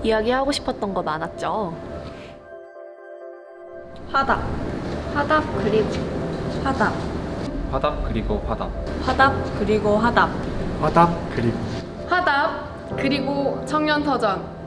이야기하고 싶었던 거 많았죠? 화답, 화답 그리고 화답, 화답 그리고 화답. 화답 그리고 화답. 화답 그리고 화답 그리고 청년터전.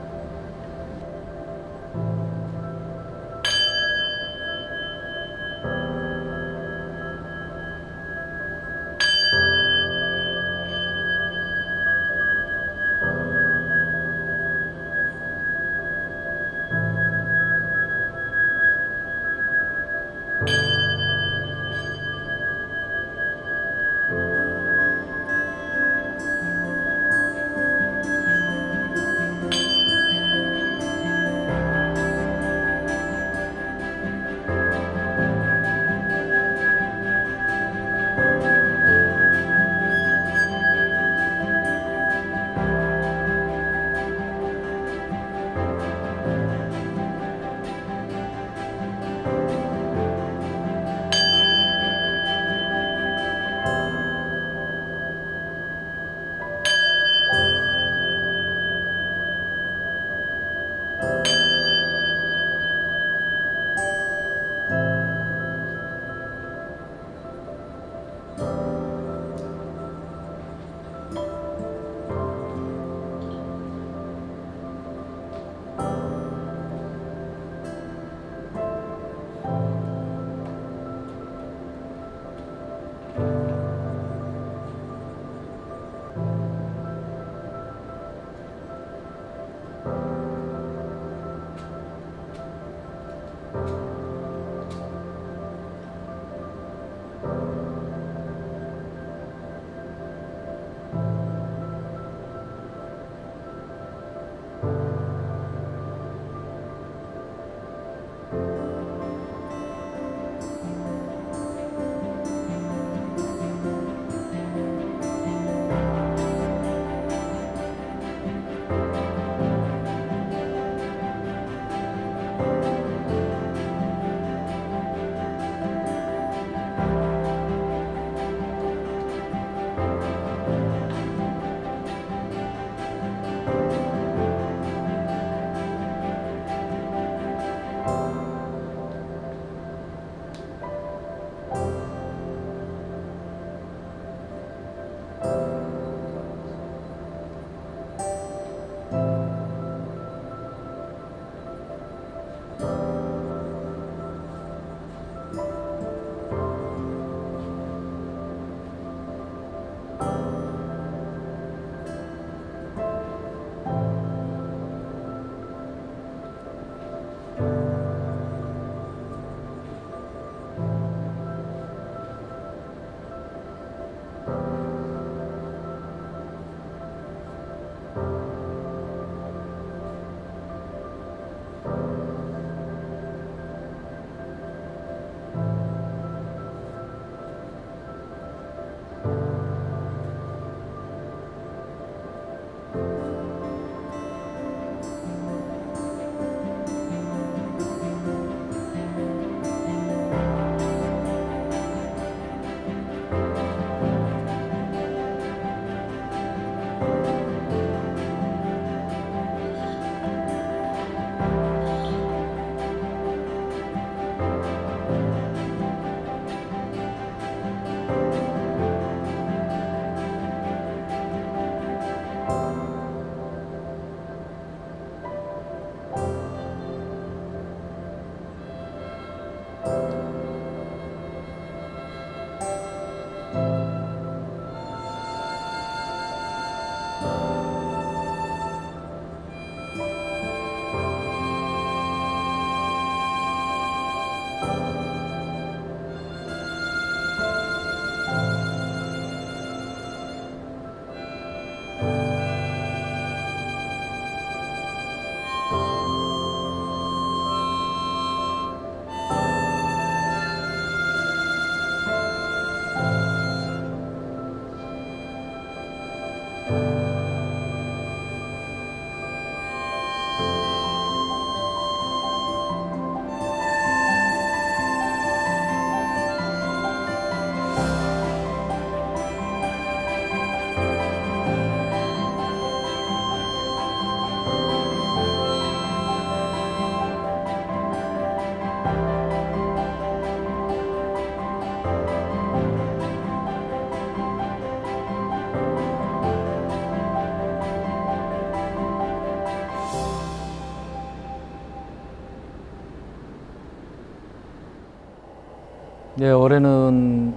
네, 올해는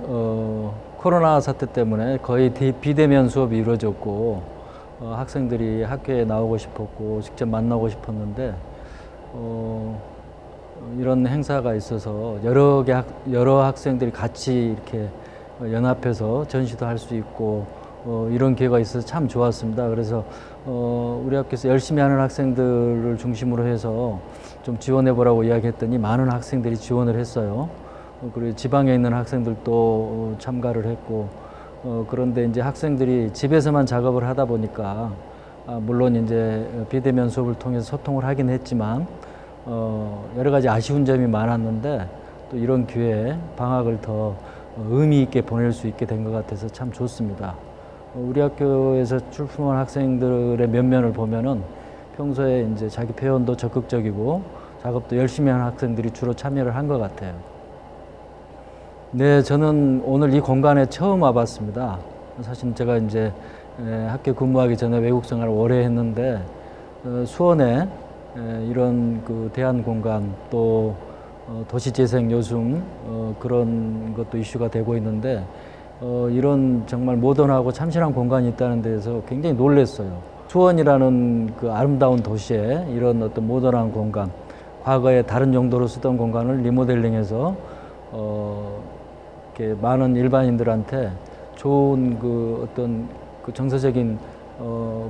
코로나 사태 때문에 거의 비대면 수업이 이루어졌고 학생들이 학교에 나오고 싶었고 직접 만나고 싶었는데 이런 행사가 있어서 여러 학생들이 같이 이렇게 연합해서 전시도 할 수 있고 이런 기회가 있어서 참 좋았습니다. 그래서 우리 학교에서 열심히 하는 학생들을 중심으로 해서 좀 지원해 보라고 이야기했더니 많은 학생들이 지원을 했어요. 그리고 지방에 있는 학생들도 참가를 했고 그런데 이제 학생들이 집에서만 작업을 하다 보니까 물론 이제 비대면 수업을 통해서 소통을 하긴 했지만 여러 가지 아쉬운 점이 많았는데 또 이런 기회에 방학을 더 의미 있게 보낼 수 있게 된 것 같아서 참 좋습니다. 우리 학교에서 출품한 학생들의 면면을 보면은 평소에 이제 자기 표현도 적극적이고 작업도 열심히 하는 학생들이 주로 참여를 한 것 같아요. 네, 저는 오늘 이 공간에 처음 와봤습니다. 사실 제가 이제 학교 근무하기 전에 외국 생활을 오래 했는데 수원에 이런 그 대안 공간 또 도시재생 요즘 그런 것도 이슈가 되고 있는데 이런 정말 모던하고 참신한 공간이 있다는 데서 굉장히 놀랐어요. 수원이라는 그 아름다운 도시에 이런 어떤 모던한 공간, 과거에 다른 용도로 쓰던 공간을 리모델링해서 이렇게 많은 일반인들한테 좋은 그 어떤 그 정서적인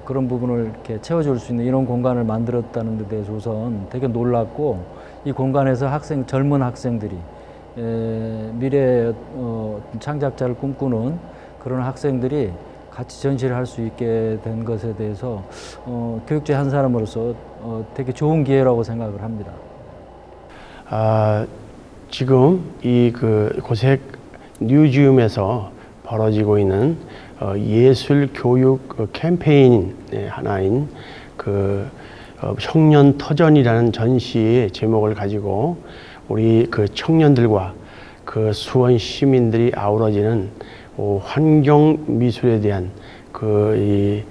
그런 부분을 이렇게 채워줄 수 있는 이런 공간을 만들었다는 데 대해서 우선 되게 놀랐고 이 공간에서 젊은 학생들이 미래의 창작자를 꿈꾸는 그런 학생들이 같이 전시를 할 수 있게 된 것에 대해서 교육자 한 사람으로서 되게 좋은 기회라고 생각을 합니다. 지금 이 그 고색 뮤지엄에서 벌어지고 있는 예술 교육 캠페인 하나인 그 청년 터전이라는 전시의 제목을 가지고 우리 그 청년들과 그 수원 시민들이 아우러지는 환경 미술에 대한 그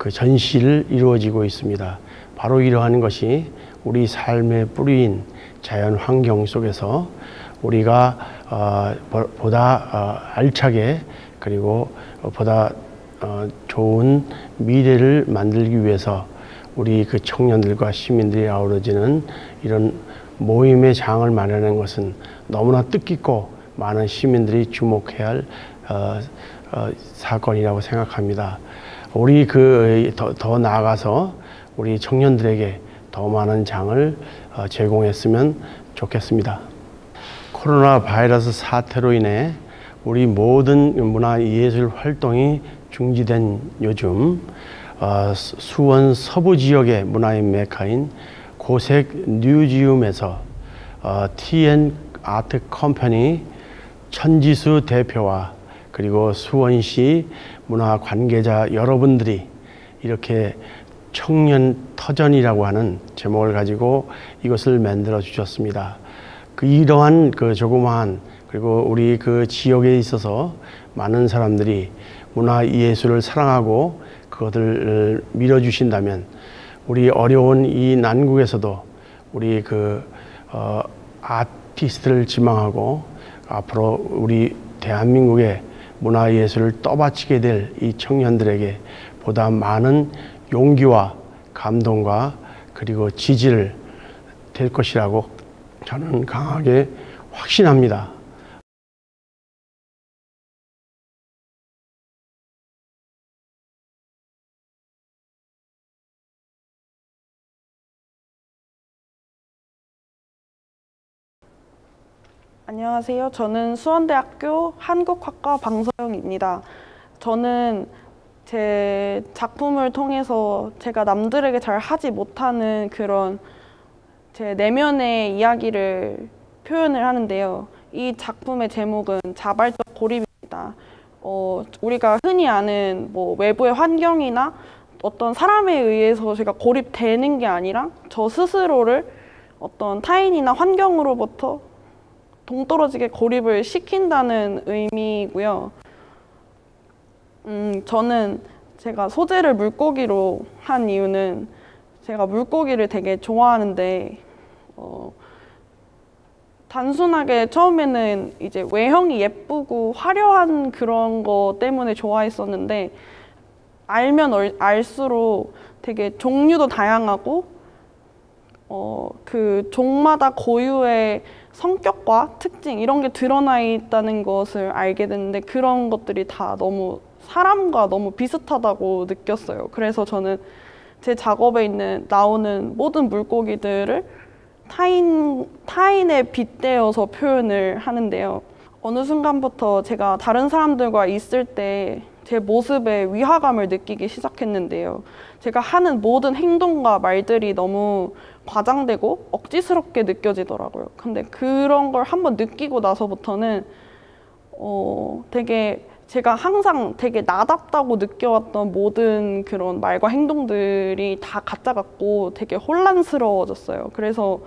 전시를 이루어지고 있습니다. 바로 이러한 것이 우리 삶의 뿌리인 자연 환경 속에서 우리가 보다 알차게 그리고 보다 좋은 미래를 만들기 위해서 우리 그 청년들과 시민들이 아우러지는 이런 모임의 장을 마련하는 것은 너무나 뜻깊고 많은 시민들이 주목해야 할 사건이라고 생각합니다. 우리 더 나아가서 우리 청년들에게 더 많은 장을 제공했으면 좋겠습니다. 코로나 바이러스 사태로 인해 우리 모든 문화예술 활동이 중지된 요즘 수원 서부 지역의 문화의 메카인 고색 뮤지엄에서 TN 아트 컴퍼니 천지수 대표와 그리고 수원시 문화 관계자 여러분들이 이렇게 청년 터전이라고 하는 제목을 가지고 이것을 만들어 주셨습니다. 이러한 조그마한 그리고 우리 그 지역에 있어서 많은 사람들이 문화예술을 사랑하고 그것을 밀어주신다면 우리 어려운 이 난국에서도 우리 아티스트를 지망하고 앞으로 우리 대한민국의 문화예술을 떠받치게 될 이 청년들에게 보다 많은 용기와 감동과 그리고 지지를 될 것이라고 저는 강하게 확신합니다. 안녕하세요. 저는 수원대학교 한국학과 방서영입니다. 저는 제 작품을 통해서 제가 남들에게 잘 하지 못하는 그런 제 내면의 이야기를 표현을 하는데요. 이 작품의 제목은 자발적 고립입니다. 우리가 흔히 아는 외부의 환경이나 어떤 사람에 의해서 제가 고립되는 게 아니라 저 스스로를 어떤 타인이나 환경으로부터 동떨어지게 고립을 시킨다는 의미고요. 저는 제가 소재를 물고기로 한 이유는 제가 물고기를 되게 좋아하는데 단순하게 처음에는 이제 외형이 예쁘고 화려한 그런 거 때문에 좋아했었는데 알면 알수록 되게 종류도 다양하고 그 종마다 고유의 성격과 특징 이런 게 드러나 있다는 것을 알게 됐는데 그런 것들이 다 너무 사람과 너무 비슷하다고 느꼈어요. 그래서 저는 제 작업에 나오는 모든 물고기들을 타인에 빗대어서 표현을 하는데요. 어느 순간부터 제가 다른 사람들과 있을 때 제 모습에 위화감을 느끼기 시작했는데요. 제가 하는 모든 행동과 말들이 너무 과장되고 억지스럽게 느껴지더라고요. 근데 그런 걸 한번 느끼고 나서부터는 되게 제가 항상 되게 나답다고 느껴왔던 모든 그런 말과 행동들이 다 가짜 같고 되게 혼란스러워졌어요. 그래서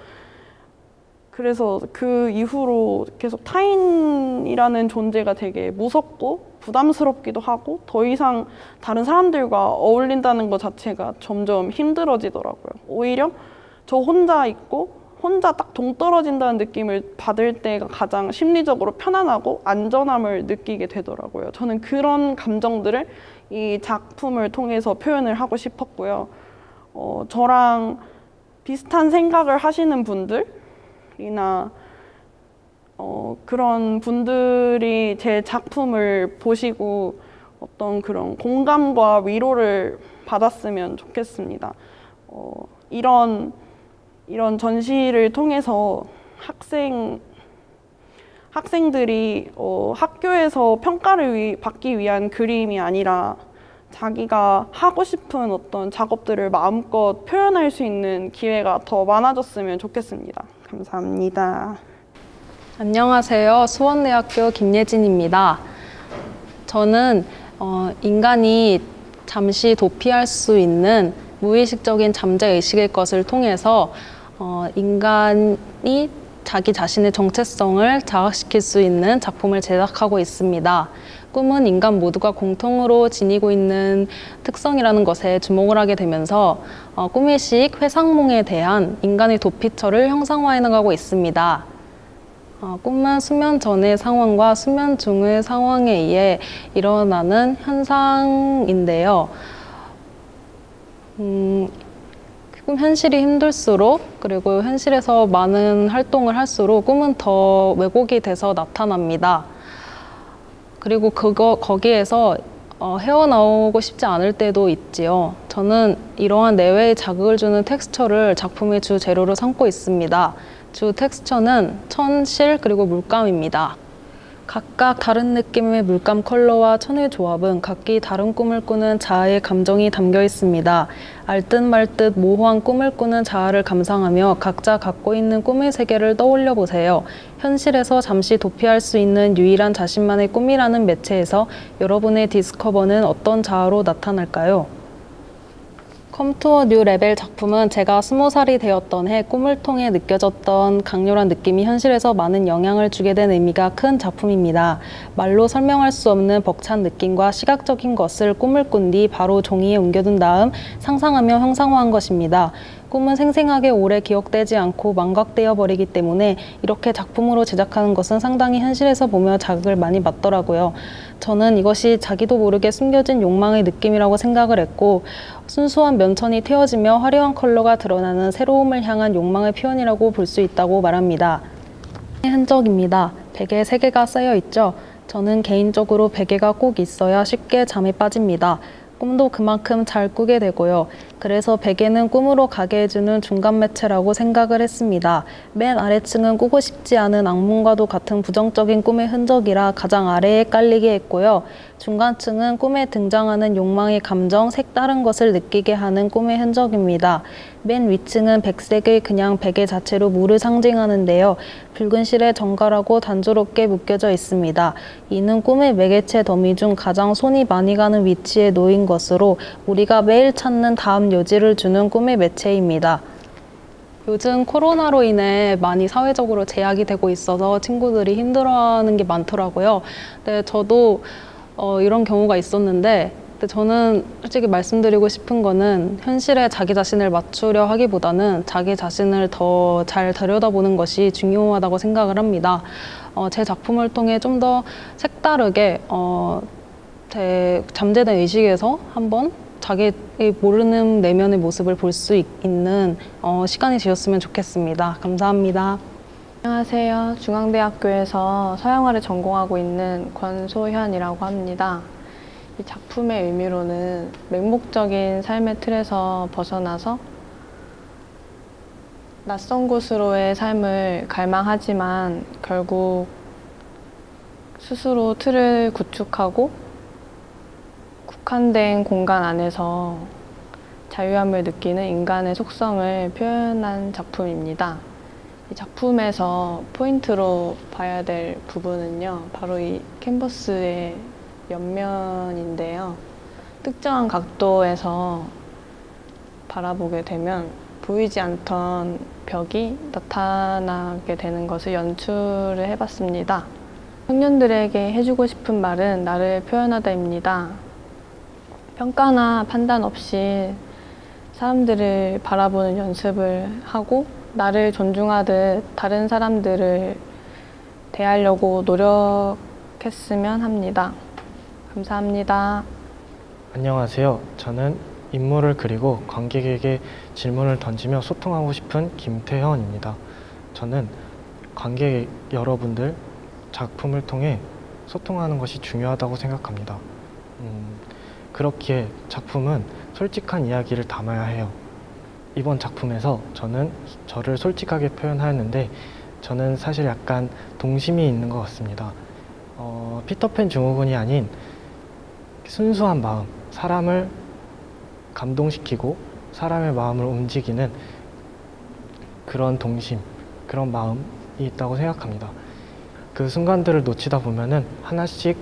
그 이후로 계속 타인이라는 존재가 되게 무섭고 부담스럽기도 하고 더 이상 다른 사람들과 어울린다는 것 자체가 점점 힘들어지더라고요. 오히려 저 혼자 있고 혼자 딱 동떨어진다는 느낌을 받을 때가 가장 심리적으로 편안하고 안전함을 느끼게 되더라고요. 저는 그런 감정들을 이 작품을 통해서 표현을 하고 싶었고요. 저랑 비슷한 생각을 하시는 분들이나 그런 분들이 제 작품을 보시고 어떤 그런 공감과 위로를 받았으면 좋겠습니다. 이런 전시를 통해서 학생들이 학교에서 평가를 받기 위한 그림이 아니라 자기가 하고 싶은 어떤 작업들을 마음껏 표현할 수 있는 기회가 더 많아졌으면 좋겠습니다. 감사합니다. 안녕하세요. 수원대학교 김예진입니다. 저는 인간이 잠시 도피할 수 있는 무의식적인 잠재의식의 것을 통해서 인간이 자기 자신의 정체성을 자각시킬 수 있는 작품을 제작하고 있습니다. 꿈은 인간 모두가 공통으로 지니고 있는 특성이라는 것에 주목을 하게 되면서 꿈의식, 회상몽에 대한 인간의 도피처를 형상화해 나가고 있습니다. 꿈은 수면 전의 상황과 수면 중의 상황에 의해 일어나는 현상인데요. 현실이 힘들수록 그리고 현실에서 많은 활동을 할수록 꿈은 더 왜곡이 돼서 나타납니다. 그리고 거기에서 헤어나오고 싶지 않을 때도 있지요. 저는 이러한 내외의 자극을 주는 텍스처를 작품의 주 재료로 삼고 있습니다. 주 텍스처는 천, 실, 그리고 물감입니다. 각각 다른 느낌의 물감 컬러와 천의 조합은 각기 다른 꿈을 꾸는 자아의 감정이 담겨 있습니다. 알듯 말듯 모호한 꿈을 꾸는 자아를 감상하며 각자 갖고 있는 꿈의 세계를 떠올려 보세요. 현실에서 잠시 도피할 수 있는 유일한 자신만의 꿈이라는 매체에서 여러분의 디스커버는 어떤 자아로 나타날까요? 컴 투어 뉴 레벨 작품은 제가 20살이 되었던 해 꿈을 통해 느껴졌던 강렬한 느낌이 현실에서 많은 영향을 주게 된 의미가 큰 작품입니다. 말로 설명할 수 없는 벅찬 느낌과 시각적인 것을 꿈을 꾼 뒤 바로 종이에 옮겨둔 다음 상상하며 형상화한 것입니다. 꿈은 생생하게 오래 기억되지 않고 망각되어 버리기 때문에 이렇게 작품으로 제작하는 것은 상당히 현실에서 보며 자극을 많이 받더라고요. 저는 이것이 자기도 모르게 숨겨진 욕망의 느낌이라고 생각을 했고 순수한 면천이 틔어지며 화려한 컬러가 드러나는 새로움을 향한 욕망의 표현이라고 볼 수 있다고 말합니다. 흔적입니다. 베개 3개가 쌓여 있죠. 저는 개인적으로 베개가 꼭 있어야 쉽게 잠에 빠집니다. 꿈도 그만큼 잘 꾸게 되고요. 그래서 베개는 꿈으로 가게 해주는 중간 매체라고 생각을 했습니다. 맨 아래층은 꾸고 싶지 않은 악몽과도 같은 부정적인 꿈의 흔적이라 가장 아래에 깔리게 했고요. 중간층은 꿈에 등장하는 욕망의 감정, 색다른 것을 느끼게 하는 꿈의 흔적입니다. 맨 위층은 백색의 그냥 베개 자체로 물을 상징하는데요. 붉은 실에 정갈하고 단조롭게 묶여져 있습니다. 이는 꿈의 매개체 더미 중 가장 손이 많이 가는 위치에 놓인 것으로 우리가 매일 찾는 다음 여지를 주는 꿈의 매체입니다. 요즘 코로나로 인해 많이 사회적으로 제약이 되고 있어서 친구들이 힘들어하는 게 많더라고요. 근데 저도 이런 경우가 있었는데 근데 저는 솔직히 말씀드리고 싶은 거는 현실에 자기 자신을 맞추려 하기보다는 자기 자신을 더 잘 들여다보는 것이 중요하다고 생각을 합니다. 제 작품을 통해 좀 더 색다르게 잠재된 의식에서 한번 자기 모르는 내면의 모습을 볼 수 있는 시간이 되었으면 좋겠습니다. 감사합니다. 안녕하세요. 중앙대학교에서 서양화를 전공하고 있는 권소현이라고 합니다. 이 작품의 의미로는 맹목적인 삶의 틀에서 벗어나서 낯선 곳으로의 삶을 갈망하지만 결국 스스로 틀을 구축하고 국한된 공간 안에서 자유함을 느끼는 인간의 속성을 표현한 작품입니다. 이 작품에서 포인트로 봐야 될 부분은요, 바로 이 캔버스의 옆면인데요. 특정한 각도에서 바라보게 되면 보이지 않던 벽이 나타나게 되는 것을 연출을 해봤습니다. 청년들에게 해주고 싶은 말은 나를 표현하다입니다. 평가나 판단 없이 사람들을 바라보는 연습을 하고 나를 존중하듯 다른 사람들을 대하려고 노력했으면 합니다. 감사합니다. 안녕하세요. 저는 인물을 그리고 관객에게 질문을 던지며 소통하고 싶은 김태현입니다. 저는 관객 여러분들 작품을 통해 소통하는 것이 중요하다고 생각합니다. 그렇기에 작품은 솔직한 이야기를 담아야 해요. 이번 작품에서 저는 저를 솔직하게 표현하였는데 저는 사실 약간 동심이 있는 것 같습니다. 피터팬 증후군이 아닌 순수한 마음, 사람을 감동시키고 사람의 마음을 움직이는 그런 동심, 그런 마음이 있다고 생각합니다. 그 순간들을 놓치다 보면은 하나씩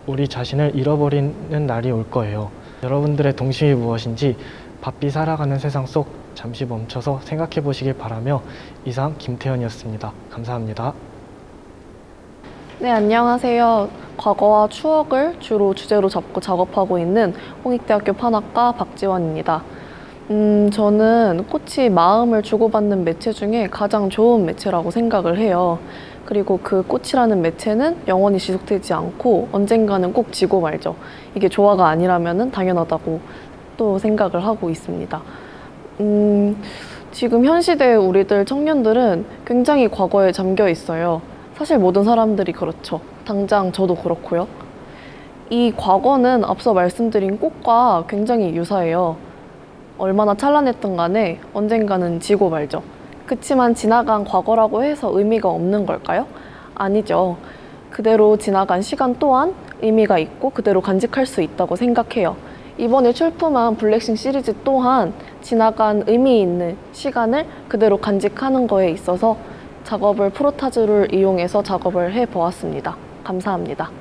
우리 자신을 잃어버리는 날이 올 거예요. 여러분들의 동심이 무엇인지 바삐 살아가는 세상 속 잠시 멈춰서 생각해 보시길 바라며 이상 김태현이었습니다. 감사합니다. 네, 안녕하세요. 과거와 추억을 주로 주제로 잡고 작업하고 있는 홍익대학교 판학과 박지원입니다. 저는 꽃이 마음을 주고받는 매체 중에 가장 좋은 매체라고 생각을 해요. 그리고 그 꽃이라는 매체는 영원히 지속되지 않고 언젠가는 꼭 지고 말죠. 이게 조화가 아니라면 당연하다고 또 생각을 하고 있습니다. 지금 현 시대의 우리들 청년들은 굉장히 과거에 잠겨 있어요. 사실 모든 사람들이 그렇죠. 당장 저도 그렇고요. 이 과거는 앞서 말씀드린 꽃과 굉장히 유사해요. 얼마나 찬란했든 간에 언젠가는 지고 말죠. 그치만 지나간 과거라고 해서 의미가 없는 걸까요? 아니죠. 그대로 지나간 시간 또한 의미가 있고 그대로 간직할 수 있다고 생각해요. 이번에 출품한 블랙싱 시리즈 또한 지나간 의미 있는 시간을 그대로 간직하는 거에 있어서 작업을 프로타주를 이용해서 작업을 해보았습니다. 감사합니다.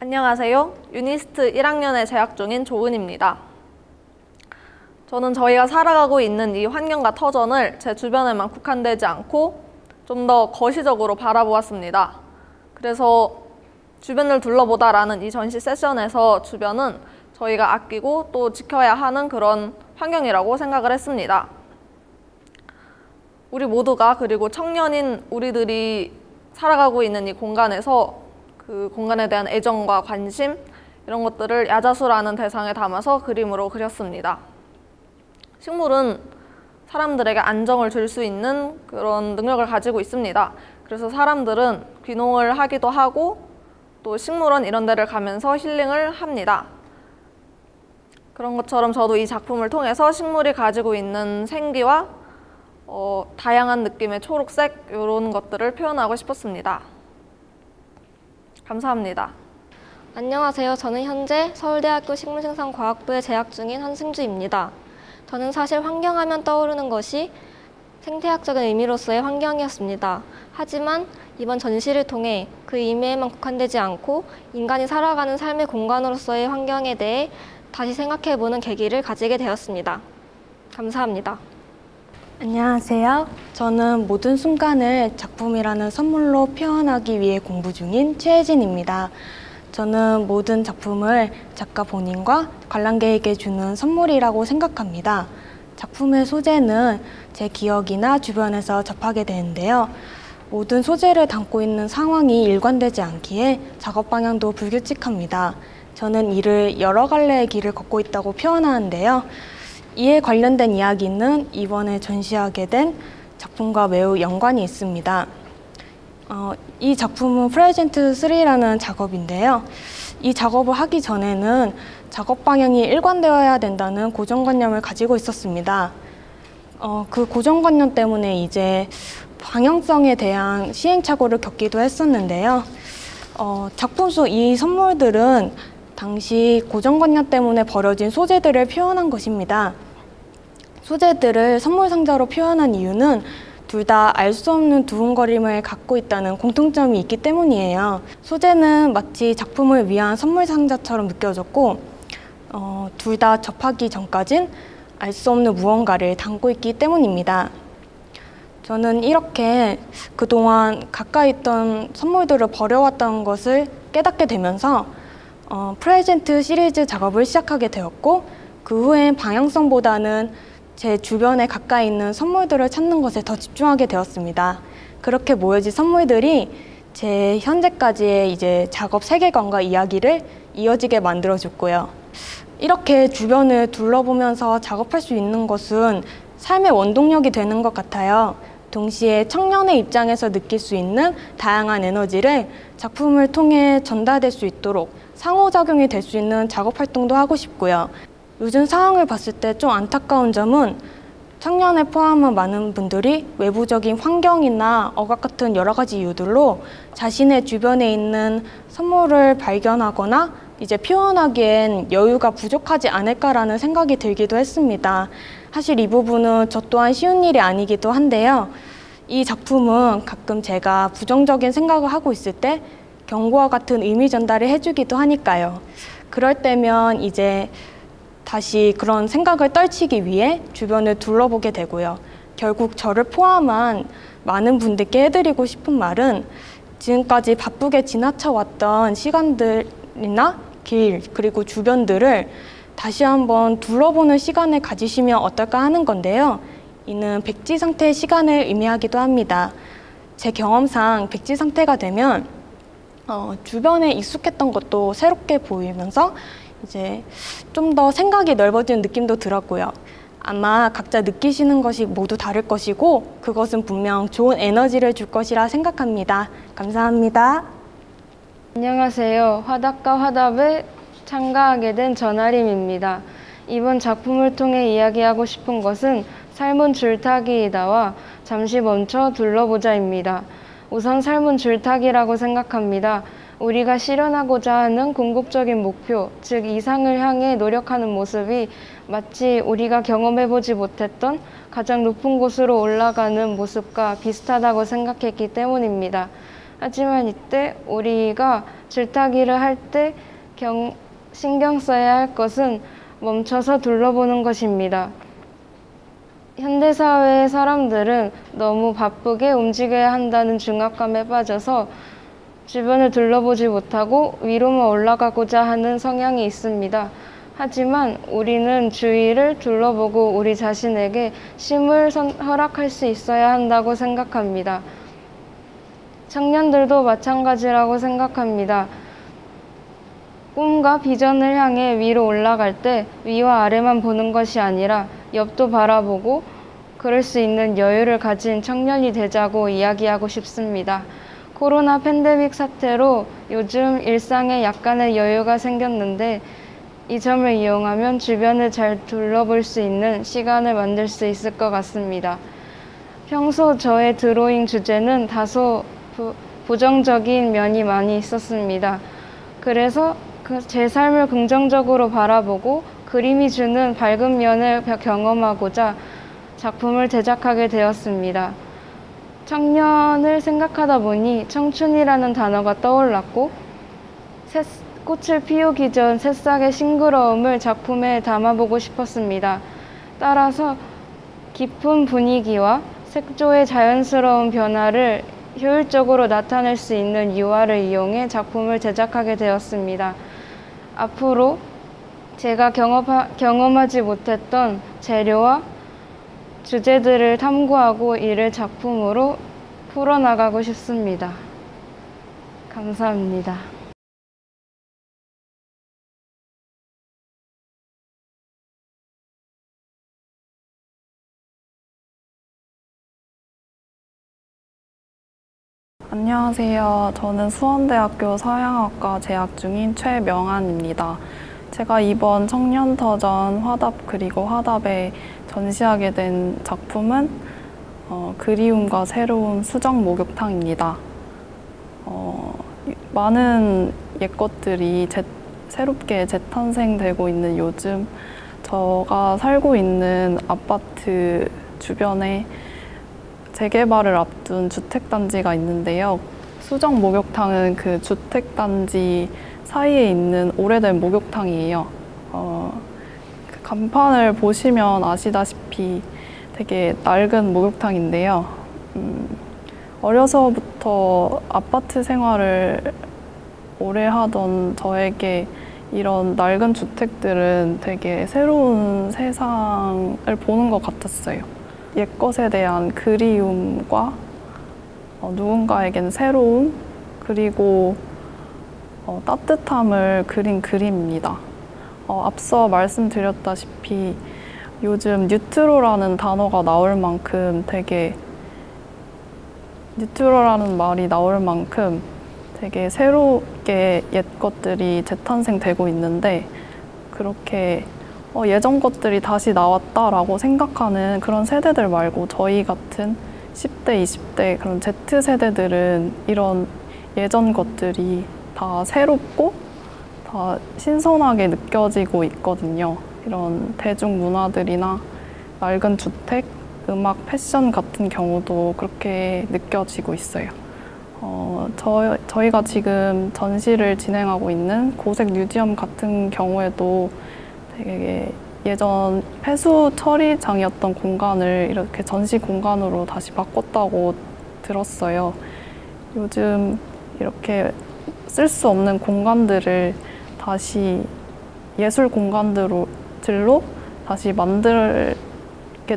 안녕하세요. 유니스트 1학년에 재학 중인 조은입니다. 저는 저희가 살아가고 있는 이 환경과 터전을 제 주변에만 국한되지 않고 좀 더 거시적으로 바라보았습니다. 그래서 주변을 둘러보다라는 이 전시 세션에서 주변은 저희가 아끼고 또 지켜야 하는 그런 환경이라고 생각을 했습니다. 우리 모두가 그리고 청년인 우리들이 살아가고 있는 이 공간에서 그 공간에 대한 애정과 관심 이런 것들을 야자수라는 대상에 담아서 그림으로 그렸습니다. 식물은 사람들에게 안정을 줄 수 있는 그런 능력을 가지고 있습니다. 그래서 사람들은 귀농을 하기도 하고 또 식물원 이런 데를 가면서 힐링을 합니다. 그런 것처럼 저도 이 작품을 통해서 식물이 가지고 있는 생기와 다양한 느낌의 초록색 이런 것들을 표현하고 싶었습니다. 감사합니다. 안녕하세요. 저는 현재 서울대학교 식물생산과학부에 재학 중인 한승주입니다. 저는 사실 환경하면 떠오르는 것이 생태학적인 의미로서의 환경이었습니다. 하지만 이번 전시를 통해 그 의미에만 국한되지 않고 인간이 살아가는 삶의 공간으로서의 환경에 대해 다시 생각해보는 계기를 가지게 되었습니다. 감사합니다. 안녕하세요. 저는 모든 순간을 작품이라는 선물로 표현하기 위해 공부 중인 최혜진입니다. 저는 모든 작품을 작가 본인과 관람객에게 주는 선물이라고 생각합니다. 작품의 소재는 제 기억이나 주변에서 접하게 되는데요. 모든 소재를 담고 있는 상황이 일관되지 않기에 작업 방향도 불규칙합니다. 저는 이를 여러 갈래의 길을 걷고 있다고 표현하는데요. 이에 관련된 이야기는 이번에 전시하게 된 작품과 매우 연관이 있습니다. 이 작품은 프레젠트 3라는 작업인데요. 이 작업을 하기 전에는 작업 방향이 일관되어야 된다는 고정관념을 가지고 있었습니다. 그 고정관념 때문에 이제 방향성에 대한 시행착오를 겪기도 했었는데요. 작품 속 이 선물들은 당시 고정관념 때문에 버려진 소재들을 표현한 것입니다. 소재들을 선물 상자로 표현한 이유는 둘 다 알 수 없는 두근거림을 갖고 있다는 공통점이 있기 때문이에요. 소재는 마치 작품을 위한 선물 상자처럼 느껴졌고 둘 다 접하기 전까진 알 수 없는 무언가를 담고 있기 때문입니다. 저는 이렇게 그동안 가까이 있던 선물들을 버려왔다는 것을 깨닫게 되면서 프레젠트 시리즈 작업을 시작하게 되었고 그 후엔 방향성보다는 제 주변에 가까이 있는 선물들을 찾는 것에 더 집중하게 되었습니다. 그렇게 모여진 선물들이 제 현재까지의 이제 작업 세계관과 이야기를 이어지게 만들어줬고요. 이렇게 주변을 둘러보면서 작업할 수 있는 것은 삶의 원동력이 되는 것 같아요. 동시에 청년의 입장에서 느낄 수 있는 다양한 에너지를 작품을 통해 전달될 수 있도록 상호작용이 될 수 있는 작업 활동도 하고 싶고요. 요즘 상황을 봤을 때 좀 안타까운 점은 청년을 포함한 많은 분들이 외부적인 환경이나 억압 같은 여러 가지 이유들로 자신의 주변에 있는 선물을 발견하거나 이제 표현하기엔 여유가 부족하지 않을까라는 생각이 들기도 했습니다. 사실 이 부분은 저 또한 쉬운 일이 아니기도 한데요. 이 작품은 가끔 제가 부정적인 생각을 하고 있을 때 경고와 같은 의미 전달을 해주기도 하니까요. 그럴 때면 이제 다시 그런 생각을 떨치기 위해 주변을 둘러보게 되고요. 결국 저를 포함한 많은 분들께 해드리고 싶은 말은 지금까지 바쁘게 지나쳐왔던 시간들이나 길 그리고 주변들을 다시 한번 둘러보는 시간을 가지시면 어떨까 하는 건데요. 이는 백지 상태의 시간을 의미하기도 합니다. 제 경험상 백지 상태가 되면 주변에 익숙했던 것도 새롭게 보이면서 이제 좀 더 생각이 넓어지는 느낌도 들었고요. 아마 각자 느끼시는 것이 모두 다를 것이고 그것은 분명 좋은 에너지를 줄 것이라 생각합니다. 감사합니다. 안녕하세요. 화답과 화답에 참가하게 된 전아림입니다. 이번 작품을 통해 이야기하고 싶은 것은 삶은 줄타기이다와 잠시 멈춰 둘러보자입니다. 우선 삶은 줄타기라고 생각합니다. 우리가 실현하고자 하는 궁극적인 목표, 즉 이상을 향해 노력하는 모습이 마치 우리가 경험해보지 못했던 가장 높은 곳으로 올라가는 모습과 비슷하다고 생각했기 때문입니다. 하지만 이때 우리가 줄타기를 할 때 신경 써야 할 것은 멈춰서 둘러보는 것입니다. 현대사회의 사람들은 너무 바쁘게 움직여야 한다는 중압감에 빠져서 주변을 둘러보지 못하고 위로만 올라가고자 하는 성향이 있습니다. 하지만 우리는 주위를 둘러보고 우리 자신에게 쉼을 허락할 수 있어야 한다고 생각합니다. 청년들도 마찬가지라고 생각합니다. 꿈과 비전을 향해 위로 올라갈 때 위와 아래만 보는 것이 아니라 옆도 바라보고 그럴 수 있는 여유를 가진 청년이 되자고 이야기하고 싶습니다. 코로나 팬데믹 사태로 요즘 일상에 약간의 여유가 생겼는데 이 점을 이용하면 주변을 잘 둘러볼 수 있는 시간을 만들 수 있을 것 같습니다. 평소 저의 드로잉 주제는 다소 부정적인 면이 많이 있었습니다. 그래서 제 삶을 긍정적으로 바라보고 그림이 주는 밝은 면을 경험하고자 작품을 제작하게 되었습니다. 청년을 생각하다 보니 청춘이라는 단어가 떠올랐고 꽃을 피우기 전 새싹의 싱그러움을 작품에 담아보고 싶었습니다. 따라서 깊은 분위기와 색조의 자연스러운 변화를 효율적으로 나타낼 수 있는 유화를 이용해 작품을 제작하게 되었습니다. 앞으로 제가 경험하지 못했던 재료와 주제들을 탐구하고 이를 작품으로 풀어나가고 싶습니다. 감사합니다. 안녕하세요. 저는 수원대학교 서양학과 재학 중인 최명안입니다. 제가 이번 청년터전 화답 그리고 화답에 전시하게 된 작품은 그리움과 새로움 수정 목욕탕입니다. 많은 옛것들이 새롭게 재탄생되고 있는 요즘 제가 살고 있는 아파트 주변에 재개발을 앞둔 주택단지가 있는데요. 수정 목욕탕은 그 주택단지 사이에 있는 오래된 목욕탕이에요. 그 간판을 보시면 아시다시피 되게 낡은 목욕탕인데요. 어려서부터 아파트 생활을 오래 하던 저에게 이런 낡은 주택들은 되게 새로운 세상을 보는 것 같았어요. 옛것에 대한 그리움과 누군가에겐 새로움 그리고 따뜻함을 그린 그림입니다. 앞서 말씀드렸다시피 요즘 뉴트로라는 단어가 나올 만큼 뉴트로라는 말이 나올 만큼 되게 새롭게 옛 것들이 재탄생되고 있는데 그렇게 예전 것들이 다시 나왔다라고 생각하는 그런 세대들 말고 저희 같은 10대, 20대 그런 Z세대들은 이런 예전 것들이 다 새롭고 다 신선하게 느껴지고 있거든요. 이런 대중문화들이나 낡은 주택, 음악, 패션 같은 경우도 그렇게 느껴지고 있어요. 저희가 지금 전시를 진행하고 있는 고색 뮤지엄 같은 경우에도 되게 예전 폐수 처리장이었던 공간을 이렇게 전시 공간으로 다시 바꿨다고 들었어요. 요즘 이렇게 쓸 수 없는 공간들을 다시 예술 공간들로 다시 만들게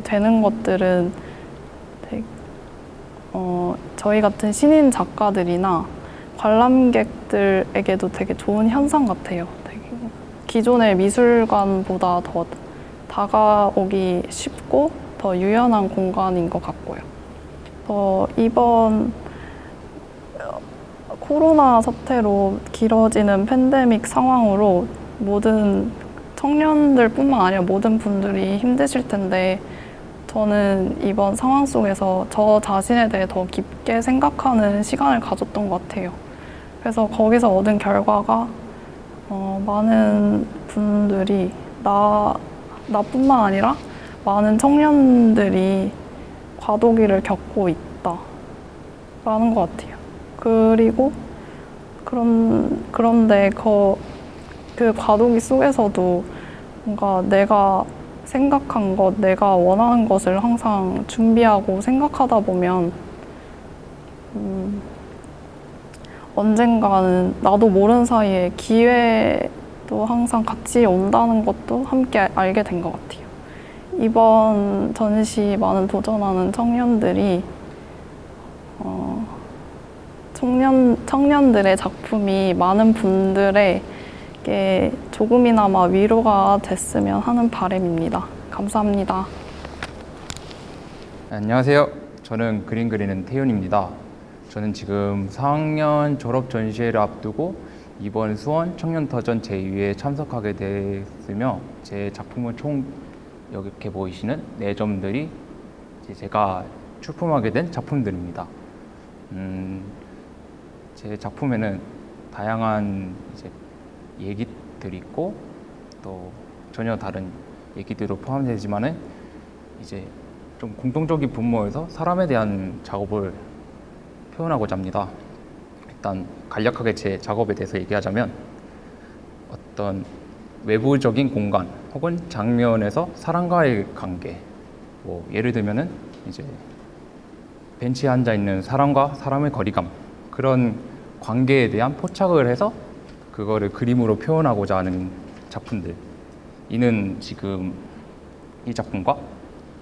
되는 것들은 되게, 저희 같은 신인 작가들이나 관람객들에게도 되게 좋은 현상 같아요. 기존의 미술관보다 더 다가오기 쉽고 더 유연한 공간인 것 같고요. 이번 코로나 사태로 길어지는 팬데믹 상황으로 모든 청년들뿐만 아니라 모든 분들이 힘드실 텐데 저는 이번 상황 속에서 저 자신에 대해 더 깊게 생각하는 시간을 가졌던 것 같아요. 그래서 거기서 얻은 결과가 많은 분들이 나뿐만 아니라 많은 청년들이 과도기를 겪고 있다라는 것 같아요. 그리고 그런데 그 과도기 속에서도 뭔가 내가 생각한 것, 내가 원하는 것을 항상 준비하고 생각하다 보면 언젠가는 나도 모르는 사이에 기회도 항상 같이 온다는 것도 함께 알게 된 것 같아요. 이번 전시 많은 도전하는 청년들이 청년들의 작품이 많은 분들에게 조금이나마 위로가 됐으면 하는 바람입니다. 감사합니다. 안녕하세요. 저는 그림 그리는 태윤입니다. 저는 지금 4학년 졸업 전시회를 앞두고 이번 수원 청년터전 제2회에 참석하게 됐으며 제 작품은 총 이렇게 보이시는 4점들이 제가 출품하게 된 작품들입니다. 제 작품에는 다양한 얘기들이 있고 또 전혀 다른 얘기들도 포함되지만은 좀 공통적인 분모에서 사람에 대한 작업을 표현하고자 합니다. 일단 간략하게 제 작업에 대해서 얘기하자면 어떤 외부적인 공간 혹은 장면에서 사람과의 관계, 뭐 예를 들면은 이제 벤치에 앉아 있는 사람과 사람의 거리감, 그런 관계에 대한 포착을 해서 그거를 그림으로 표현하고자 하는 작품들. 이는 지금 이 작품과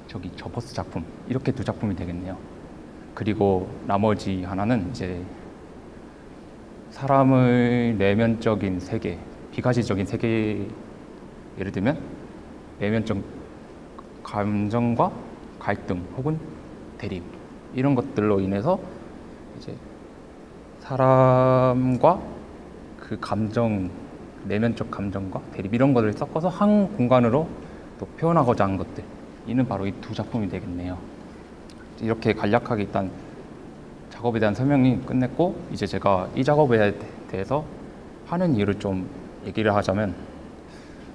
저기 저 버스 작품, 이렇게 두 작품이 되겠네요. 그리고 나머지 하나는 이제 사람의 내면적인 세계, 비가시적인 세계, 예를 들면 내면적 감정과 갈등 혹은 대립, 이런 것들로 인해서 이제 사람과 그 감정, 내면적 감정과 대립, 이런 것을 섞어서 한 공간으로 또 표현하고자 한 것들, 이는 바로 이 두 작품이 되겠네요. 이렇게 간략하게 일단 작업에 대한 설명이 끝냈고, 이제 제가 이 작업에 대해서 하는 이유를 좀 얘기를 하자면,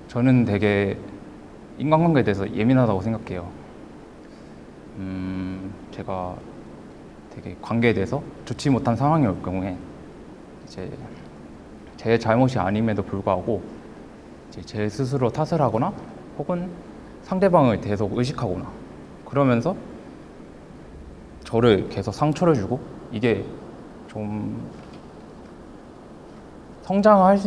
저는 되게 인간관계에 대해서 예민하다고 생각해요. 제가 되게 관계에 대해서 좋지 못한 상황이 올 경우에 이제 제 잘못이 아님에도 불구하고 이제 제 스스로 탓을 하거나 혹은 상대방을 계속 의식하거나 그러면서 저를 계속 상처를 주고, 이게 좀 성장할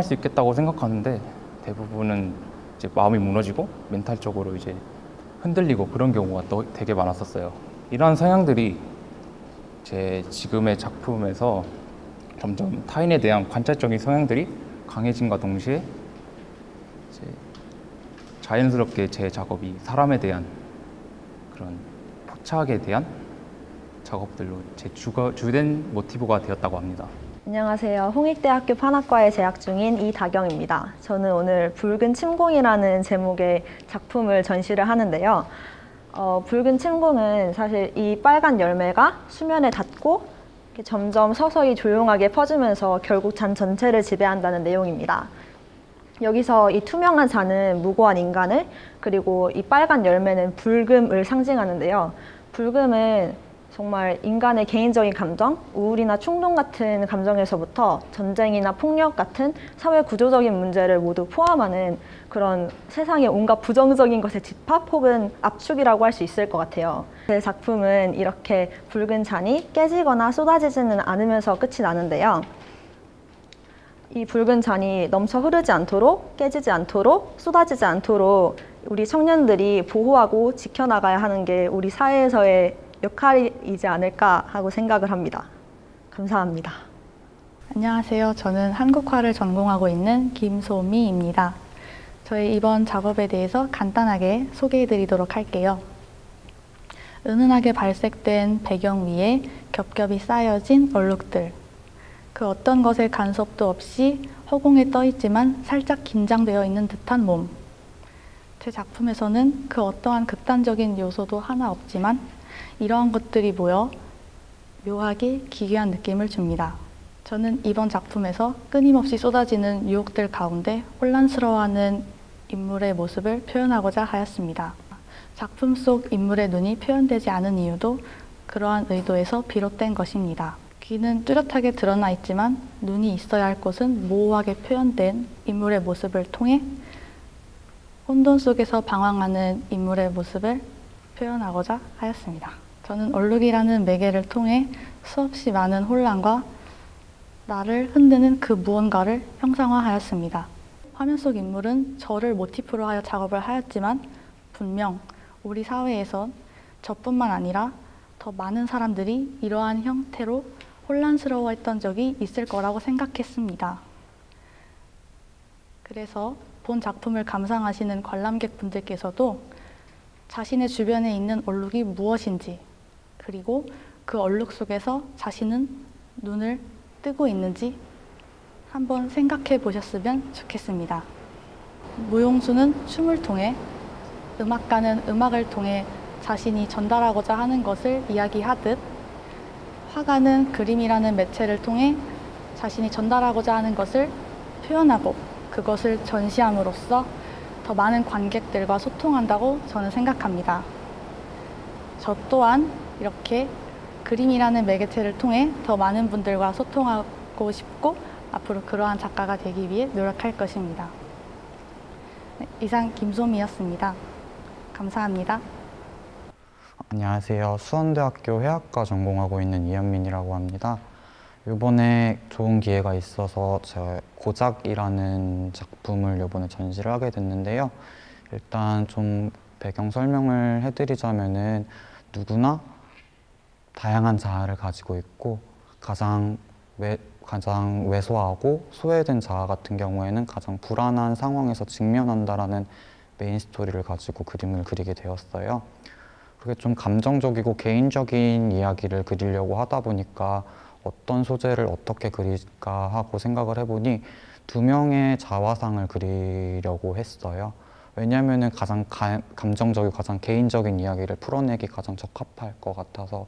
수 있겠다고 생각하는데 대부분은 이제 마음이 무너지고 멘탈적으로 이제 흔들리고 그런 경우가 또 되게 많았었어요. 이러한 성향들이 제 지금의 작품에서 점점 타인에 대한 관찰적인 성향들이 강해짐과 동시에 이제 자연스럽게 제 작업이 사람에 대한 그런 포착에 대한 작업들로 제 주된 모티브가 되었다고 합니다. 안녕하세요. 홍익대학교 판학과에 재학 중인 이다경입니다. 저는 오늘 붉은 침공이라는 제목의 작품을 전시를 하는데요. 붉은 침공은 사실 이 빨간 열매가 수면에 닿고 점점 서서히 조용하게 퍼지면서 결국 잔 전체를 지배한다는 내용입니다. 여기서 이 투명한 잔은 무고한 인간을, 그리고 이 빨간 열매는 불금을 상징하는데요. 불금은 정말 인간의 개인적인 감정, 우울이나 충동 같은 감정에서부터 전쟁이나 폭력 같은 사회 구조적인 문제를 모두 포함하는 그런 세상의 온갖 부정적인 것의 집합 혹은 압축이라고 할 수 있을 것 같아요. 제 작품은 이렇게 붉은 잔이 깨지거나 쏟아지지는 않으면서 끝이 나는데요. 이 붉은 잔이 넘쳐 흐르지 않도록, 깨지지 않도록, 쏟아지지 않도록 우리 청년들이 보호하고 지켜나가야 하는 게 우리 사회에서의 역할이지 않을까 하고 생각을 합니다. 감사합니다. 안녕하세요. 저는 한국화를 전공하고 있는 김소미입니다. 저희 이번 작업에 대해서 간단하게 소개해 드리도록 할게요. 은은하게 발색된 배경 위에 겹겹이 쌓여진 얼룩들. 그 어떤 것의 간섭도 없이 허공에 떠 있지만 살짝 긴장되어 있는 듯한 몸. 제 작품에서는 그 어떠한 극단적인 요소도 하나 없지만 이러한 것들이 모여 묘하게 기괴한 느낌을 줍니다. 저는 이번 작품에서 끊임없이 쏟아지는 유혹들 가운데 혼란스러워하는 인물의 모습을 표현하고자 하였습니다. 작품 속 인물의 눈이 표현되지 않은 이유도 그러한 의도에서 비롯된 것입니다. 귀는 뚜렷하게 드러나 있지만 눈이 있어야 할 곳은 모호하게 표현된 인물의 모습을 통해 혼돈 속에서 방황하는 인물의 모습을 표현하고자 하였습니다. 저는 얼룩이라는 매개를 통해 수없이 많은 혼란과 나를 흔드는 그 무언가를 형상화하였습니다. 화면 속 인물은 저를 모티프로 하여 작업을 하였지만 분명 우리 사회에선 저뿐만 아니라 더 많은 사람들이 이러한 형태로 혼란스러워했던 적이 있을 거라고 생각했습니다. 그래서 본 작품을 감상하시는 관람객 분들께서도 자신의 주변에 있는 얼룩이 무엇인지, 그리고 그 얼룩 속에서 자신은 눈을 뜨고 있는지 한번 생각해 보셨으면 좋겠습니다. 무용수는 춤을 통해, 음악가는 음악을 통해 자신이 전달하고자 하는 것을 이야기하듯, 화가는 그림이라는 매체를 통해 자신이 전달하고자 하는 것을 표현하고 그것을 전시함으로써 더 많은 관객들과 소통한다고 저는 생각합니다. 저 또한 이렇게 그림이라는 매개체를 통해 더 많은 분들과 소통하고 싶고 앞으로 그러한 작가가 되기 위해 노력할 것입니다. 네, 이상 김소미였습니다. 감사합니다. 안녕하세요. 수원대학교 해학과 전공하고 있는 이현민이라고 합니다. 이번에 좋은 기회가 있어서 제 고작이라는 작품을 이번에 전시를 하게 됐는데요. 일단 좀 배경 설명을 해드리자면은 누구나 다양한 자아를 가지고 있고 가장 왜소하고 소외된 자아 같은 경우에는 가장 불안한 상황에서 직면한다라는 메인 스토리를 가지고 그림을 그리게 되었어요. 그게 좀 감정적이고 개인적인 이야기를 그리려고 하다 보니까 어떤 소재를 어떻게 그릴까 하고 생각을 해보니 두 명의 자화상을 그리려고 했어요. 왜냐하면 가장 감정적이고 가장 개인적인 이야기를 풀어내기 가장 적합할 것 같아서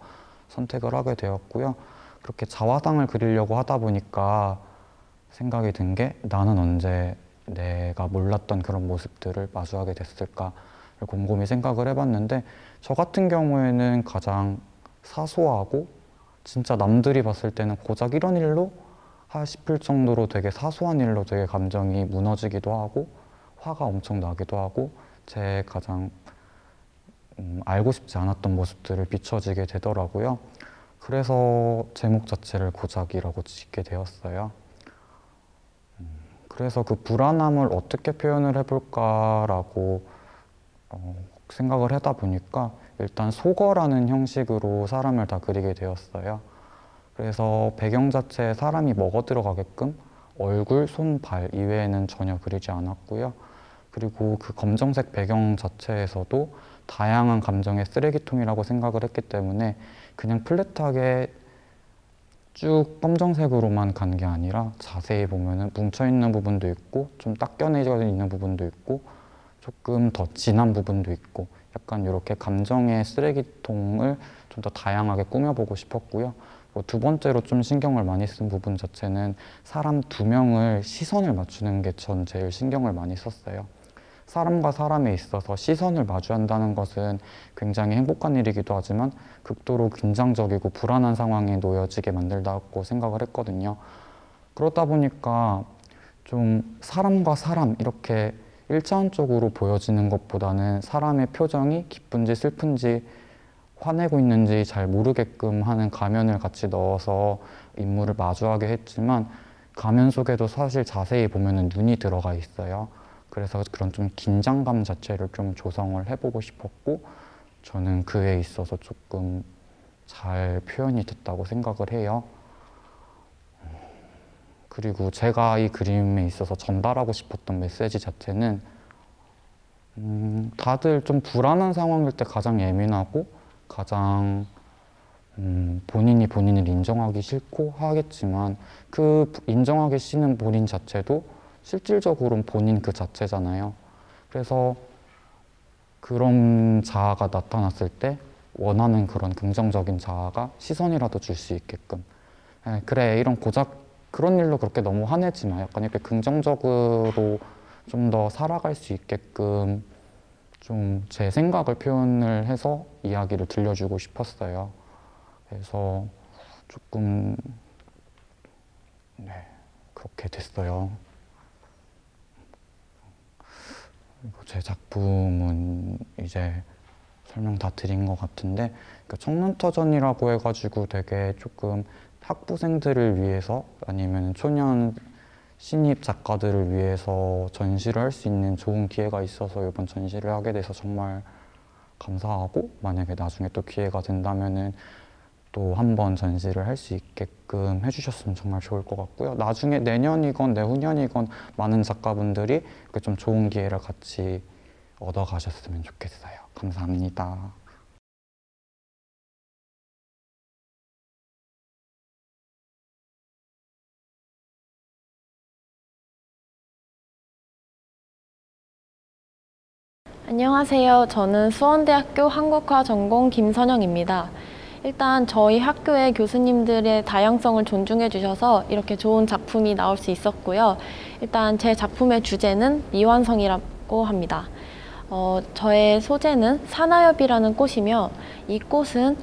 선택을 하게 되었고요. 그렇게 자화상을 그리려고 하다 보니까 생각이 든 게 나는 언제 내가 몰랐던 그런 모습들을 마주하게 됐을까를 곰곰이 생각을 해봤는데 저 같은 경우에는 가장 사소하고 진짜 남들이 봤을 때는 고작 이런 일로 싶을 정도로 되게 사소한 일로 되게 감정이 무너지기도 하고 화가 엄청 나기도 하고 제 가장 알고 싶지 않았던 모습들을 비춰지게 되더라고요. 그래서 제목 자체를 고작이라고 짓게 되었어요. 그래서 그 불안함을 어떻게 표현을 해볼까라고 생각을 하다 보니까 일단 소거라는 형식으로 사람을 다 그리게 되었어요. 그래서 배경 자체에 사람이 먹어 들어가게끔 얼굴, 손, 발 이외에는 전혀 그리지 않았고요. 그리고 그 검정색 배경 자체에서도 다양한 감정의 쓰레기통이라고 생각을 했기 때문에 그냥 플랫하게 쭉 검정색으로만 간 게 아니라 자세히 보면은 뭉쳐있는 부분도 있고 좀 닦여내져 있는 부분도 있고 조금 더 진한 부분도 있고 약간 이렇게 감정의 쓰레기통을 좀 더 다양하게 꾸며보고 싶었고요. 두 번째로 좀 신경을 많이 쓴 부분 자체는 사람 두 명을 시선을 맞추는 게 전 제일 신경을 많이 썼어요. 사람과 사람에 있어서 시선을 마주한다는 것은 굉장히 행복한 일이기도 하지만 극도로 긴장적이고 불안한 상황에 놓여지게 만들다고 생각을 했거든요. 그러다 보니까 좀 사람과 사람 이렇게 일차원적으로 보여지는 것보다는 사람의 표정이 기쁜지 슬픈지 화내고 있는지 잘 모르게끔 하는 가면을 같이 넣어서 인물을 마주하게 했지만 가면 속에도 사실 자세히 보면은 눈이 들어가 있어요. 그래서 그런 좀 긴장감 자체를 좀 조성을 해보고 싶었고 저는 그에 있어서 조금 잘 표현이 됐다고 생각을 해요. 그리고 제가 이 그림에 있어서 전달하고 싶었던 메시지 자체는 다들 좀 불안한 상황일 때 가장 예민하고 가장 본인이 본인을 인정하기 싫고 하겠지만 그 인정하기 싫은 본인 자체도 실질적으로는 본인 그 자체잖아요. 그래서 그런 자아가 나타났을 때 원하는 그런 긍정적인 자아가 시선이라도 줄 수 있게끔 그래 이런 고작 그런 일로 그렇게 너무 화내지 마 약간 이렇게 긍정적으로 좀 더 살아갈 수 있게끔 좀 제 생각을 표현을 해서 이야기를 들려주고 싶었어요. 그래서 조금 그렇게 됐어요. 제 작품은 이제 설명 다 드린 것 같은데 청년터전이라고 해가지고 되게 조금 학부생들을 위해서 아니면 초년 신입 작가들을 위해서 전시를 할 수 있는 좋은 기회가 있어서 이번 전시를 하게 돼서 정말 감사하고 만약에 나중에 또 기회가 된다면은 또 한 번 전시를 할 수 있게끔 해주셨으면 정말 좋을 것 같고요. 나중에 내년이건 내후년이건 많은 작가분들이 이렇게 좀 좋은 기회를 같이 얻어가셨으면 좋겠어요. 감사합니다. 안녕하세요. 저는 수원대학교 한국화 전공 김선영입니다. 일단 저희 학교의 교수님들의 다양성을 존중해 주셔서 이렇게 좋은 작품이 나올 수 있었고요. 일단 제 작품의 주제는 미완성이라고 합니다. 저의 소재는 사나엽이라는 꽃이며 이 꽃은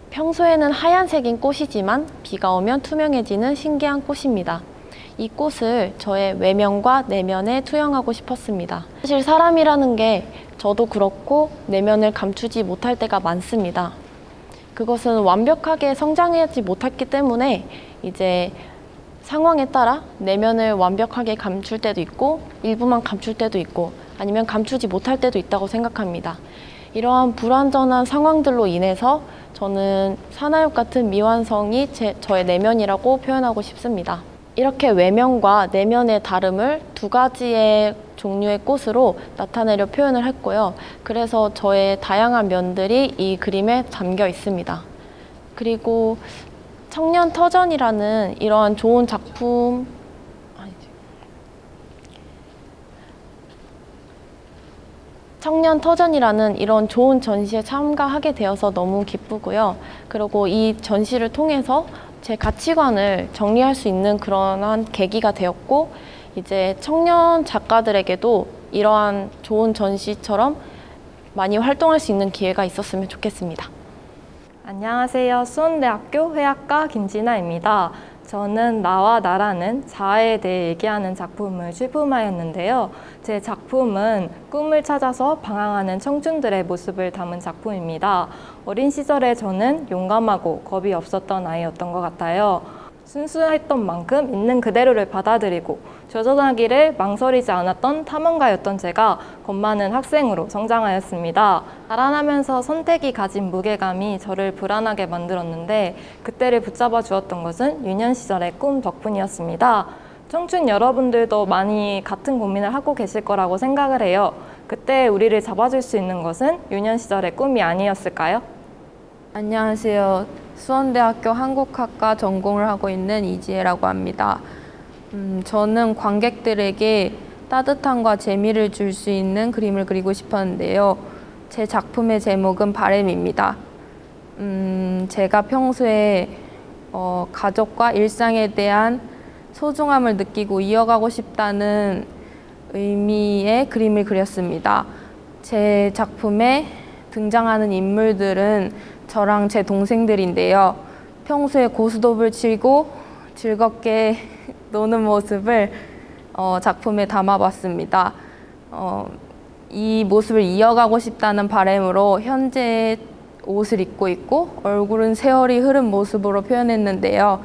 평소에는 하얀색인 꽃이지만 비가 오면 투명해지는 신기한 꽃입니다. 이 꽃을 저의 외면과 내면에 투영하고 싶었습니다. 사실 사람이라는 게 저도 그렇고 내면을 감추지 못할 때가 많습니다. 그것은 완벽하게 성장하지 못했기 때문에 이제 상황에 따라 내면을 완벽하게 감출 때도 있고 일부만 감출 때도 있고 아니면 감추지 못할 때도 있다고 생각합니다. 이러한 불완전한 상황들로 인해서 저는 사나육 같은 미완성이 저의 내면이라고 표현하고 싶습니다. 이렇게 외면과 내면의 다름을 두 가지의 종류의 꽃으로 나타내려 표현을 했고요. 그래서 저의 다양한 면들이 이 그림에 담겨 있습니다. 그리고 청년터전이라는 이러한 좋은 작품, 청년터전이라는 이런 좋은 전시에 참가하게 되어서 너무 기쁘고요. 그리고 이 전시를 통해서 제 가치관을 정리할 수 있는 그런 계기가 되었고, 이제 청년 작가들에게도 이러한 좋은 전시처럼 많이 활동할 수 있는 기회가 있었으면 좋겠습니다. 안녕하세요. 수원대학교 회화과 김진아입니다. 저는 나와 나라는 자아에 대해 얘기하는 작품을 출품하였는데요. 제 작품은 꿈을 찾아서 방황하는 청춘들의 모습을 담은 작품입니다. 어린 시절에 저는 용감하고 겁이 없었던 아이였던 것 같아요. 순수했던 만큼 있는 그대로를 받아들이고 도전하기를 망설이지 않았던 탐험가였던 제가 겁 많은 학생으로 성장하였습니다. 자라나면서 선택이 가진 무게감이 저를 불안하게 만들었는데 그때를 붙잡아 주었던 것은 유년 시절의 꿈 덕분이었습니다. 청춘 여러분들도 많이 같은 고민을 하고 계실 거라고 생각을 해요. 그때 우리를 잡아줄 수 있는 것은 유년 시절의 꿈이 아니었을까요? 안녕하세요. 수원대학교 한국학과 전공을 하고 있는 이지혜라고 합니다. 저는 관객들에게 따뜻함과 재미를 줄 수 있는 그림을 그리고 싶었는데요. 제 작품의 제목은 바램입니다. 제가 평소에 가족과 일상에 대한 소중함을 느끼고 이어가고 싶다는 의미의 그림을 그렸습니다. 제 작품에 등장하는 인물들은 저랑 제 동생들인데요. 평소에 고스톱을 치고 즐겁게 노는 모습을 작품에 담아봤습니다. 이 모습을 이어가고 싶다는 바람으로 현재 옷을 입고 있고 얼굴은 세월이 흐른 모습으로 표현했는데요.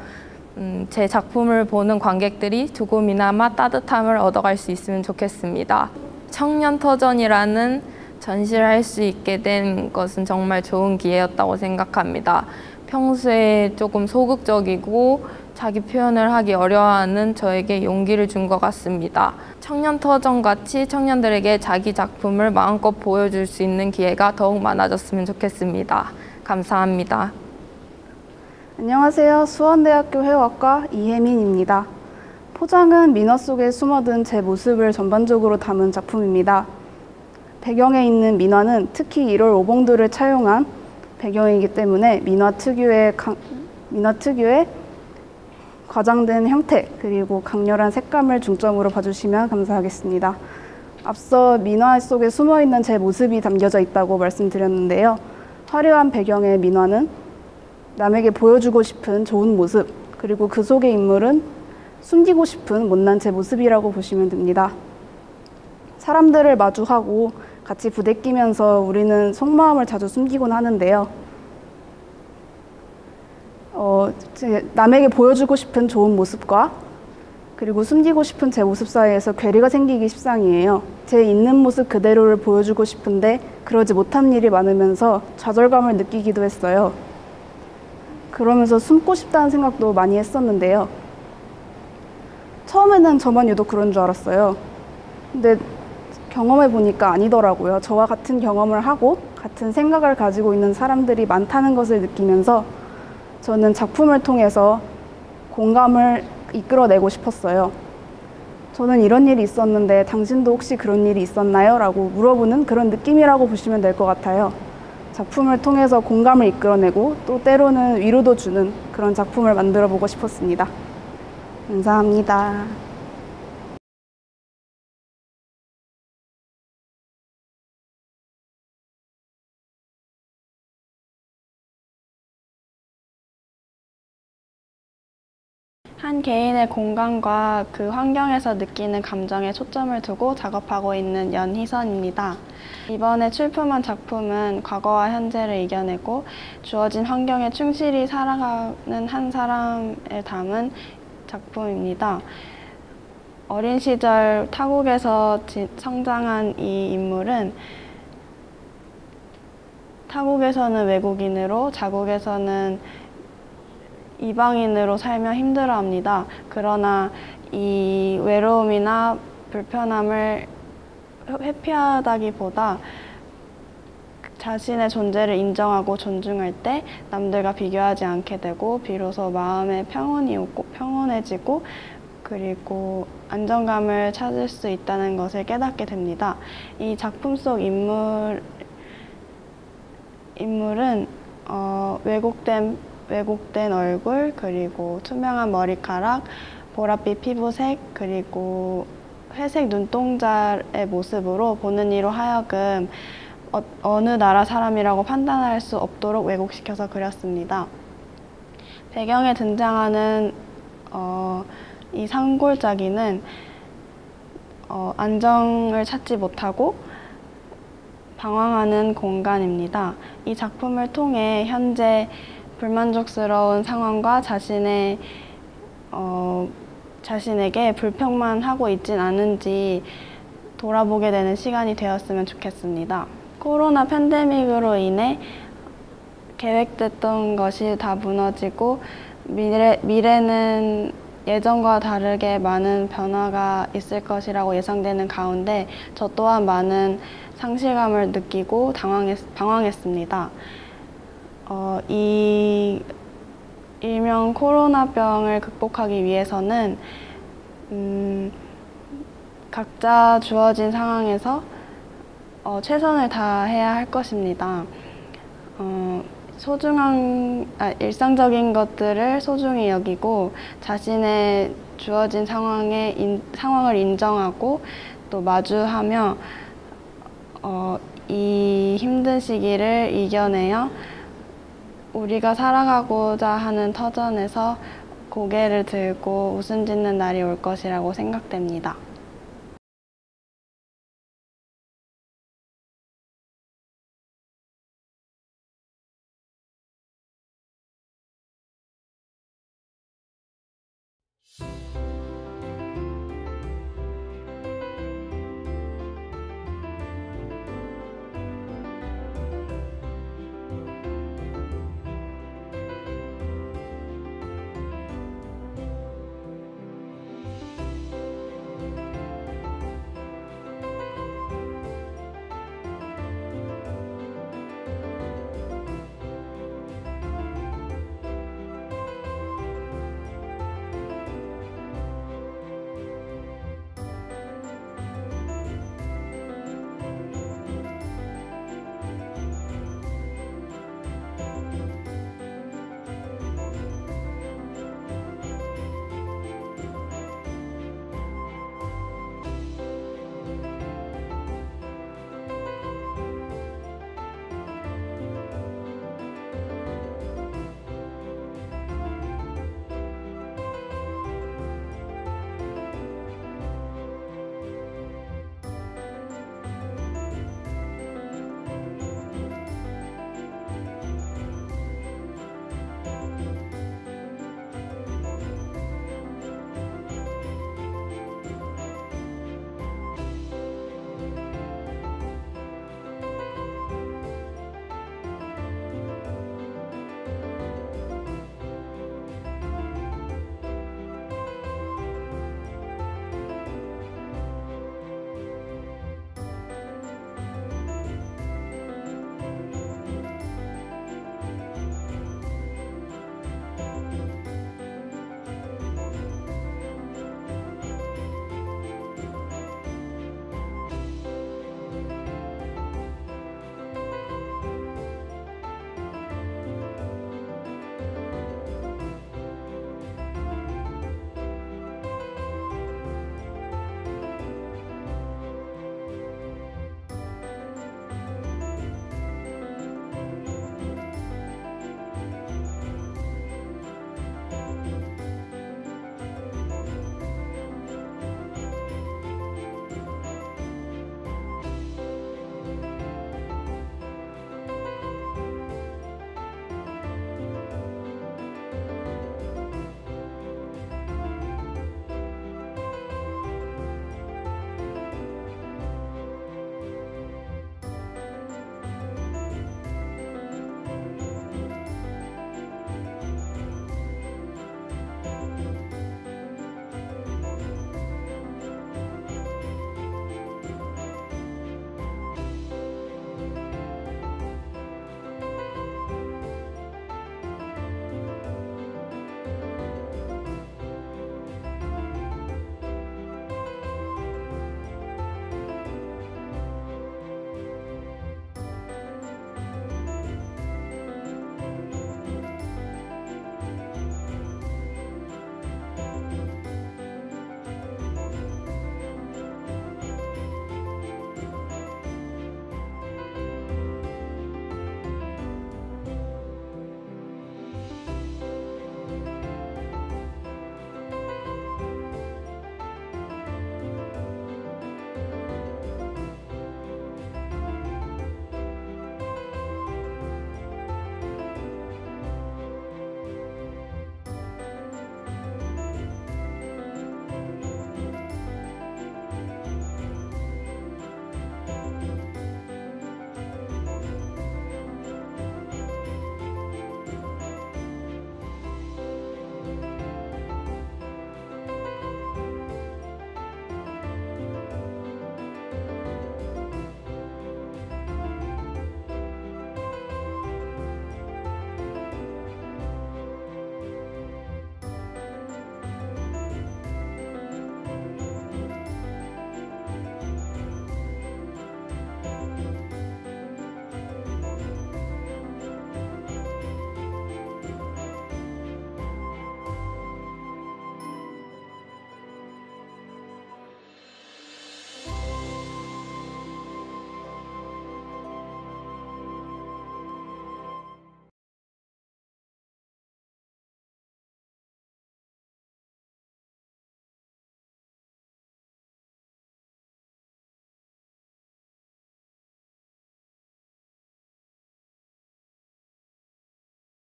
제 작품을 보는 관객들이 조금이나마 따뜻함을 얻어갈 수 있으면 좋겠습니다. 청년터전이라는 전시를 할 수 있게 된 것은 정말 좋은 기회였다고 생각합니다. 평소에 조금 소극적이고 자기 표현을 하기 어려워하는 저에게 용기를 준 것 같습니다. 청년터전같이 청년들에게 자기 작품을 마음껏 보여줄 수 있는 기회가 더욱 많아졌으면 좋겠습니다. 감사합니다. 안녕하세요. 수원대학교 회화과 이혜민입니다. 포장은 민화 속에 숨어든 제 모습을 전반적으로 담은 작품입니다. 배경에 있는 민화는 특히 1월 오봉들을 차용한 배경이기 때문에 민화 특유의 과장된 형태 그리고 강렬한 색감을 중점으로 봐주시면 감사하겠습니다. 앞서 민화 속에 숨어있는 제 모습이 담겨져 있다고 말씀드렸는데요. 화려한 배경의 민화는 남에게 보여주고 싶은 좋은 모습 그리고 그 속의 인물은 숨기고 싶은 못난 제 모습이라고 보시면 됩니다. 사람들을 마주하고 같이 부대끼면서 우리는 속마음을 자주 숨기곤 하는데요. 남에게 보여주고 싶은 좋은 모습과 그리고 숨기고 싶은 제 모습 사이에서 괴리가 생기기 십상이에요. 제 있는 모습 그대로를 보여주고 싶은데 그러지 못한 일이 많으면서 좌절감을 느끼기도 했어요. 그러면서 숨고 싶다는 생각도 많이 했었는데요. 처음에는 저만 유독 그런 줄 알았어요. 근데 경험해 보니까 아니더라고요. 저와 같은 경험을 하고 같은 생각을 가지고 있는 사람들이 많다는 것을 느끼면서 저는 작품을 통해서 공감을 이끌어내고 싶었어요. 저는 이런 일이 있었는데 당신도 혹시 그런 일이 있었나요? 라고 물어보는 그런 느낌이라고 보시면 될 것 같아요. 작품을 통해서 공감을 이끌어내고 또 때로는 위로도 주는 그런 작품을 만들어 보고 싶었습니다. 감사합니다. 한 개인의 공간과 그 환경에서 느끼는 감정에 초점을 두고 작업하고 있는 연희선입니다. 이번에 출품한 작품은 과거와 현재를 이겨내고 주어진 환경에 충실히 살아가는 한 사람을 담은 작품입니다. 어린 시절 타국에서 성장한 이 인물은 타국에서는 외국인으로 자국에서는 이방인으로 살며 힘들어합니다. 그러나 이 외로움이나 불편함을 회피하다기보다 자신의 존재를 인정하고 존중할 때 남들과 비교하지 않게 되고 비로소 마음에 평온이 오고 평온해지고 그리고 안정감을 찾을 수 있다는 것을 깨닫게 됩니다. 이 작품 속 인물은 왜곡된 얼굴, 그리고 투명한 머리카락, 보랏빛 피부색, 그리고 회색 눈동자의 모습으로 보는 이로 하여금 어느 나라 사람이라고 판단할 수 없도록 왜곡시켜서 그렸습니다. 배경에 등장하는 이 산골짜기는 안정을 찾지 못하고 방황하는 공간입니다. 이 작품을 통해 현재 불만족스러운 상황과 자신에게 불평만 하고 있진 않은지 돌아보게 되는 시간이 되었으면 좋겠습니다. 코로나 팬데믹으로 인해 계획됐던 것이 다 무너지고 미래는 예전과 다르게 많은 변화가 있을 것이라고 예상되는 가운데 저 또한 많은 상실감을 느끼고 방황했습니다. 이 일명 코로나병을 극복하기 위해서는 각자 주어진 상황에서 최선을 다해야 할 것입니다. 일상적인 것들을 소중히 여기고 자신의 주어진 상황을 인정하고 또 마주하며 이 힘든 시기를 이겨내어 우리가 살아가고자 하는 터전에서 고개를 들고 웃음 짓는 날이 올 것이라고 생각됩니다.